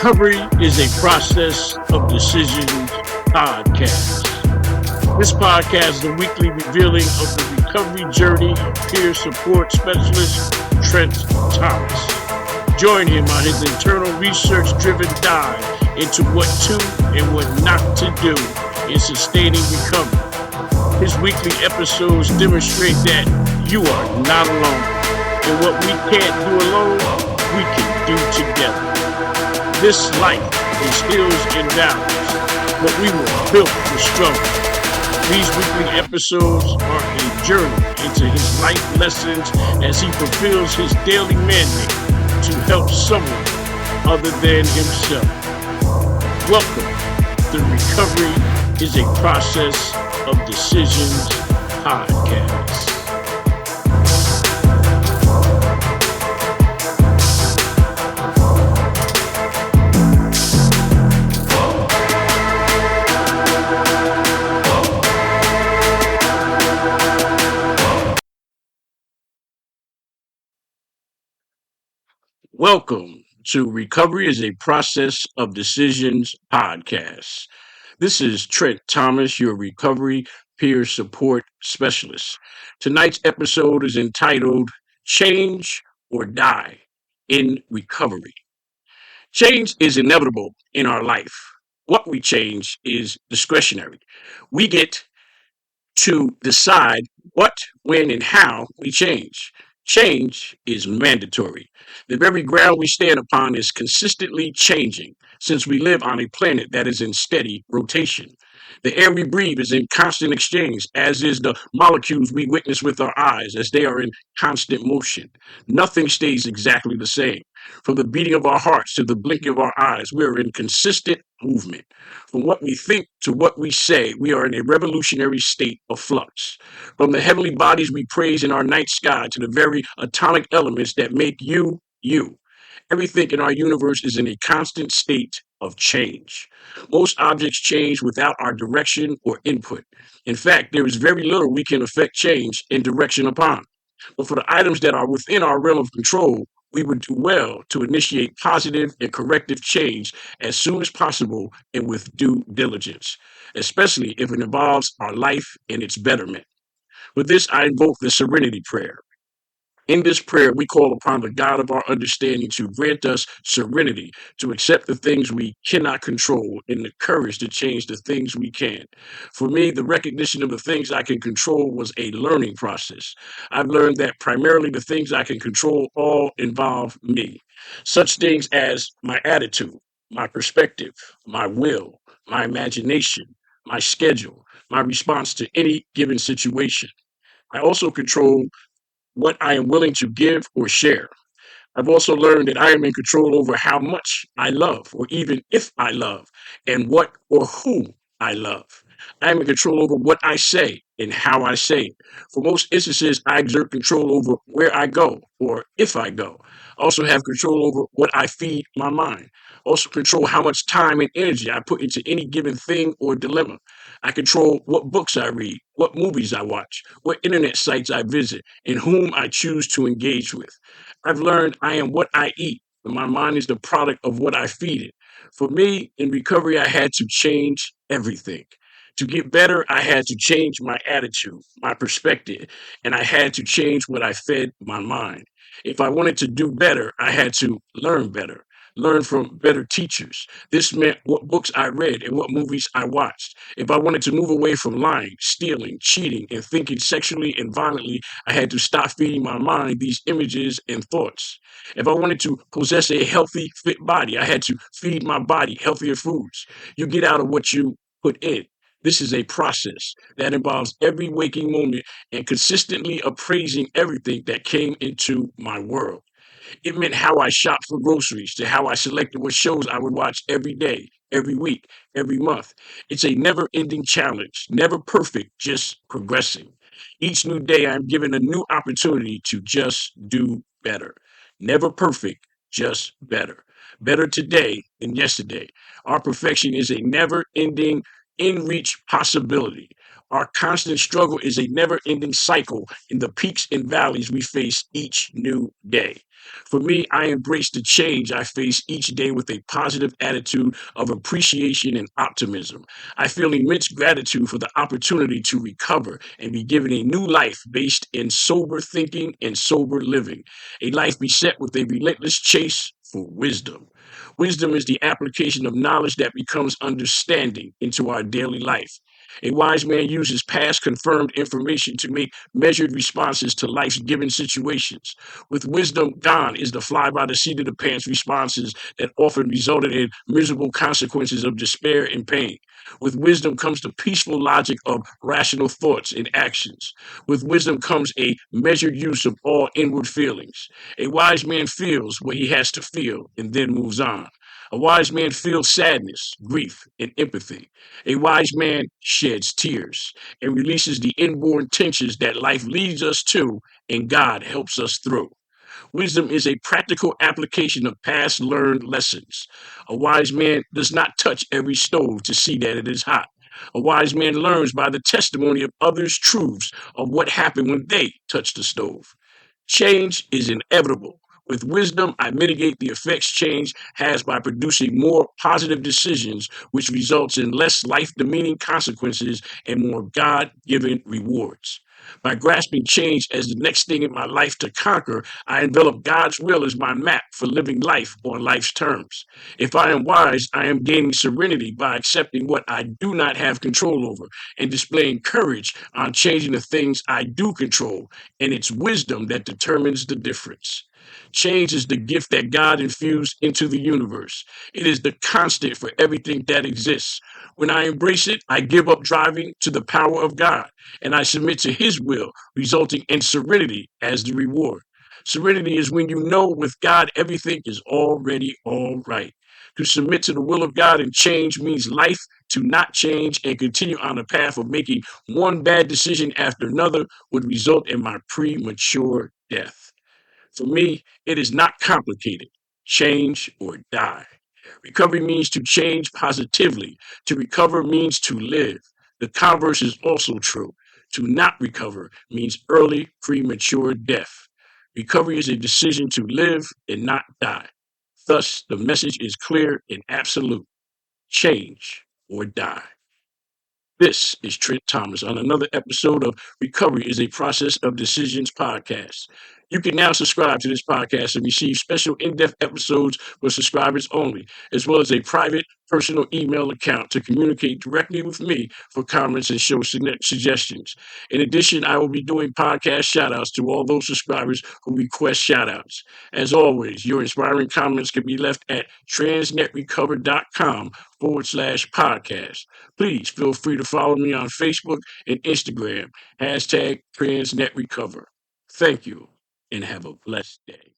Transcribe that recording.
Recovery is a process of decisions podcast. This podcast is a weekly revealing of the recovery journey of peer support specialist Trent Thomas. Join him on his internal research-driven dive into what to and what not to do in sustaining recovery. His weekly episodes demonstrate that you are not alone, and what we can't do alone, we can do together. This life is hills and valleys, but we were built for struggle. These weekly episodes are a journey into his life lessons as he fulfills his daily mandate to help someone other than himself. Welcome. The Recovery is a Process of Decisions podcast. Welcome to Recovery is a Process of Decisions podcast. This is Trent Thomas, your recovery peer support specialist. Tonight's episode is entitled Change or Die in Recovery. Change is inevitable in our life. What we change is discretionary. We get to decide what, when, and how we change. Change is mandatory. The very ground we stand upon is consistently changing since we live on a planet that is in steady rotation. The air we breathe is in constant exchange, as is the molecules we witness with our eyes, as they are in constant motion. Nothing stays exactly the same. From the beating of our hearts to the blinking of our eyes, we are in consistent movement. From what we think to what we say, we are in a revolutionary state of flux. From the heavenly bodies we praise in our night sky to the very atomic elements that make you, you. Everything in our universe is in a constant state of change. Most objects change without our direction or input. In fact, there is very little we can affect change in direction upon. But for the items that are within our realm of control, we would do well to initiate positive and corrective change as soon as possible and with due diligence, especially if it involves our life and its betterment. With this, I invoke the Serenity Prayer. In this prayer, we call upon the God of our understanding to grant us serenity, to accept the things we cannot control, and the courage to change the things we can. For me, the recognition of the things I can control was a learning process. I've learned that primarily the things I can control all involve me. Such things as my attitude, my perspective, my will, my imagination, my schedule, my response to any given situation. I also control what I am willing to give or share. I've also learned that I am in control over how much I love, or even if I love, and what or who I love. I am in control over what I say and how I say it. For most instances, I exert control over where I go or if I go. I also have control over what I feed my mind. I also control how much time and energy I put into any given thing or dilemma. I control what books I read, what movies I watch, what internet sites I visit, and whom I choose to engage with. I've learned I am what I eat, and my mind is the product of what I feed it. For me, in recovery, I had to change everything. To get better, I had to change my attitude, my perspective, and I had to change what I fed my mind. If I wanted to do better, I had to learn better, learn from better teachers. This meant what books I read and what movies I watched. If I wanted to move away from lying, stealing, cheating, and thinking sexually and violently, I had to stop feeding my mind these images and thoughts. If I wanted to possess a healthy, fit body, I had to feed my body healthier foods. You get out of what you put in. This is a process that involves every waking moment and consistently appraising everything that came into my world. It meant how I shopped for groceries to how I selected what shows I would watch every day, every week, every month. It's a never ending challenge, never perfect, just progressing. Each new day, I'm given a new opportunity to just do better. Never perfect, just better. Better today than yesterday. Our perfection is a never ending, in reach possibility. Our constant struggle is a never ending cycle in the peaks and valleys we face each new day. For me, I embrace the change I face each day with a positive attitude of appreciation and optimism. I feel immense gratitude for the opportunity to recover and be given a new life based in sober thinking and sober living, a life beset with a relentless chase for wisdom. Wisdom is the application of knowledge that becomes understanding into our daily life. A wise man uses past confirmed information to make measured responses to life's given situations. With wisdom, gone is the fly by the seat of the pants responses that often resulted in miserable consequences of despair and pain. With wisdom comes the peaceful logic of rational thoughts and actions. With wisdom comes a measured use of all inward feelings. A wise man feels what he has to feel and then moves on. A wise man feels sadness, grief, and empathy. A wise man sheds tears and releases the inborn tensions that life leads us to and God helps us through. Wisdom is a practical application of past learned lessons. A wise man does not touch every stove to see that it is hot. A wise man learns by the testimony of others' truths of what happened when they touched the stove. Change is inevitable. With wisdom, I mitigate the effects change has by producing more positive decisions, which results in less life demeaning consequences and more God given rewards. By grasping change as the next thing in my life to conquer, I envelop God's will as my map for living life on life's terms. If I am wise, I am gaining serenity by accepting what I do not have control over and displaying courage on changing the things I do control, and it's wisdom that determines the difference. Change is the gift that God infused into the universe. It is the constant for everything that exists. When I embrace it, I give up driving to the power of God and I submit to His will, resulting in serenity as the reward. Serenity is when you know with God everything is already all right. To submit to the will of God and change means life to not change and continue on the path of making one bad decision after another would result in my premature death. For me, it is not complicated. Change or die. Recovery means to change positively. To recover means to live. The converse is also true. To not recover means early, premature death. Recovery is a decision to live and not die. Thus, the message is clear and absolute. Change or die. This is Trent Thomas on another episode of Recovery is a Process of Decisions podcast. You can now subscribe to this podcast and receive special in-depth episodes for subscribers only, as well as a private personal email account to communicate directly with me for comments and show suggestions. In addition, I will be doing podcast shout-outs to all those subscribers who request shout-outs. As always, your inspiring comments can be left at transnetrecover.com/podcast. Please feel free to follow me on Facebook and Instagram, #TransNetRecover. Thank you and have a blessed day.